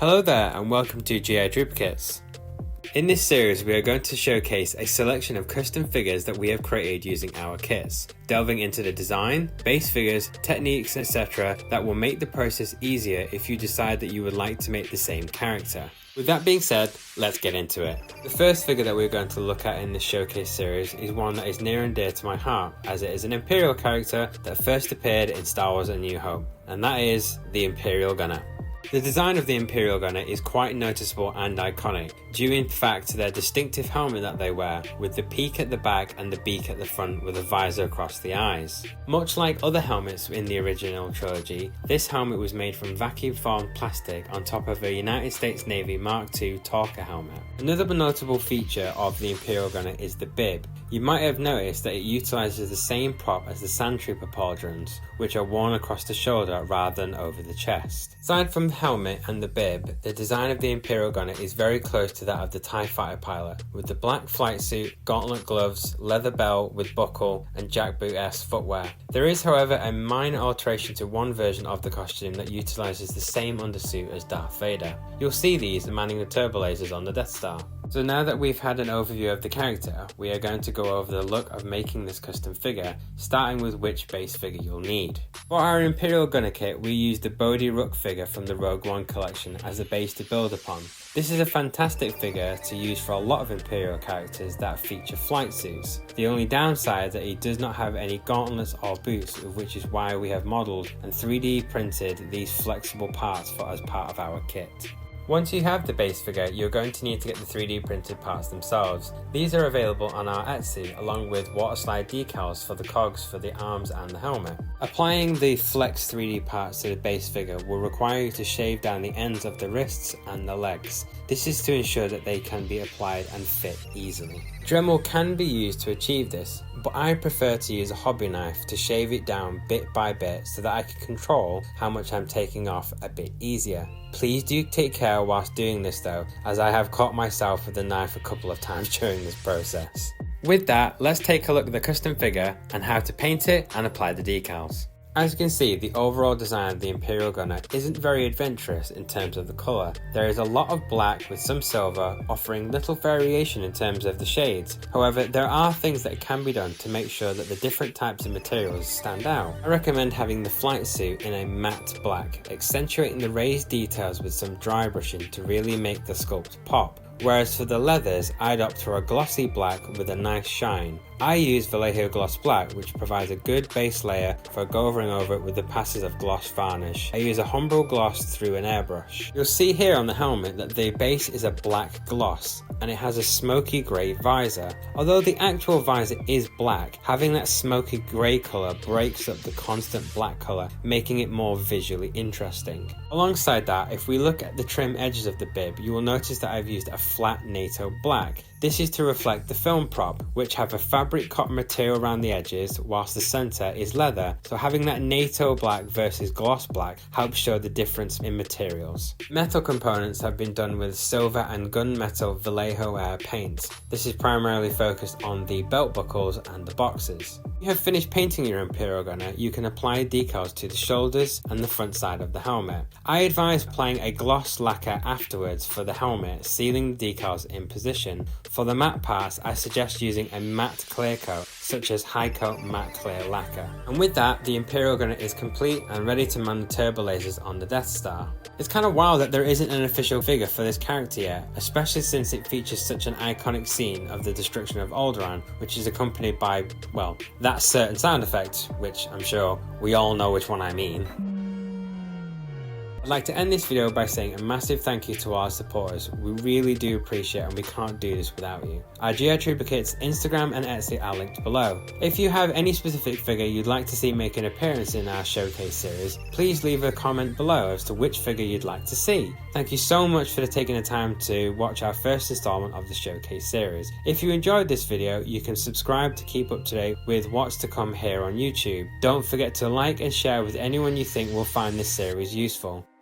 Hello there and welcome to GI Duplicates. In this series we are going to showcase a selection of custom figures that we have created using our kits, delving into the design, base figures, techniques, etc. that will make the process easier if you decide that you would like to make the same character. With that being said, let's get into it. The first figure that we're going to look at in this showcase series is one that is near and dear to my heart, as it is an Imperial character that first appeared in Star Wars A New Hope, and that is the Imperial Gunner. The design of the Imperial Gunner is quite noticeable and iconic, due in fact to their distinctive helmet that they wear, with the peak at the back and the beak at the front with a visor across the eyes. Much like other helmets in the original trilogy, this helmet was made from vacuum formed plastic on top of a United States Navy Mark II Talker helmet. Another notable feature of the Imperial Gunner is the bib. You might have noticed that it utilises the same prop as the Sandtrooper pauldrons, which are worn across the shoulder rather than over the chest. Aside from the helmet and the bib, the design of the Imperial Gunner is very close to that of the TIE Fighter pilot, with the black flight suit, gauntlet gloves, leather belt with buckle and jackboot-esque footwear. There is however a minor alteration to one version of the costume that utilises the same undersuit as Darth Vader. You'll see these manning the turbo lasers on the Death Star. So now that we've had an overview of the character, we are going to go over the look of making this custom figure, starting with which base figure you'll need. For our Imperial Gunner kit, we used the Bodhi Rook figure from the Rogue One collection as a base to build upon. This is a fantastic figure to use for a lot of Imperial characters that feature flight suits. The only downside is that he does not have any gauntlets or boots, which is why we have modelled and 3D printed these flexible parts as part of our kit. Once you have the base figure, you're going to need to get the 3D printed parts themselves. These are available on our Etsy, along with water slide decals for the cogs for the arms and the helmet. Applying the Flex 3D parts to the base figure will require you to shave down the ends of the wrists and the legs. This is to ensure that they can be applied and fit easily. Dremel can be used to achieve this, but I prefer to use a hobby knife to shave it down bit by bit so that I can control how much I'm taking off a bit easier. Please do take care whilst doing this though, as I have caught myself with the knife a couple of times during this process. With that, let's take a look at the custom figure and how to paint it and apply the decals. As you can see, the overall design of the Imperial Gunner isn't very adventurous in terms of the colour. There is a lot of black with some silver, offering little variation in terms of the shades. However, there are things that can be done to make sure that the different types of materials stand out. I recommend having the flight suit in a matte black, accentuating the raised details with some dry brushing to really make the sculpt pop. Whereas for the leathers, I'd opt for a glossy black with a nice shine. I use Vallejo Gloss Black, which provides a good base layer for going over it with the passes of gloss varnish. I use a Humbrol gloss through an airbrush. You'll see here on the helmet that the base is a black gloss, and it has a smoky grey visor. Although the actual visor is black, having that smoky grey colour breaks up the constant black colour, making it more visually interesting. Alongside that, if we look at the trim edges of the bib, you will notice that I've used a flat NATO black. This is to reflect the film prop, which have a fabric cotton material around the edges, whilst the centre is leather, so having that NATO black versus gloss black helps show the difference in materials. Metal components have been done with silver and gunmetal Vallejo Air paints. This is primarily focused on the belt buckles and the boxes. When you have finished painting your Imperial Gunner, you can apply decals to the shoulders and the front side of the helmet. I advise applying a gloss lacquer afterwards for the helmet, sealing the decals in position. For the matte parts, I suggest using a matte clear coat, such as High Coat Matte Clear Lacquer. And with that, the Imperial Gunner is complete and ready to man the turbo lasers on the Death Star. It's kind of wild that there isn't an official figure for this character yet, especially since it features such an iconic scene of the destruction of Alderaan, which is accompanied by, well, that certain sound effect, which I'm sure we all know which one I mean. I'd like to end this video by saying a massive thank you to our supporters. We really do appreciate it and we can't do this without you. Our GI Duplicates Instagram and Etsy are linked below. If you have any specific figure you'd like to see make an appearance in our showcase series, please leave a comment below as to which figure you'd like to see. Thank you so much for taking the time to watch our first installment of the showcase series. If you enjoyed this video, you can subscribe to keep up to date with what's to come here on YouTube. Don't forget to like and share with anyone you think will find this series useful.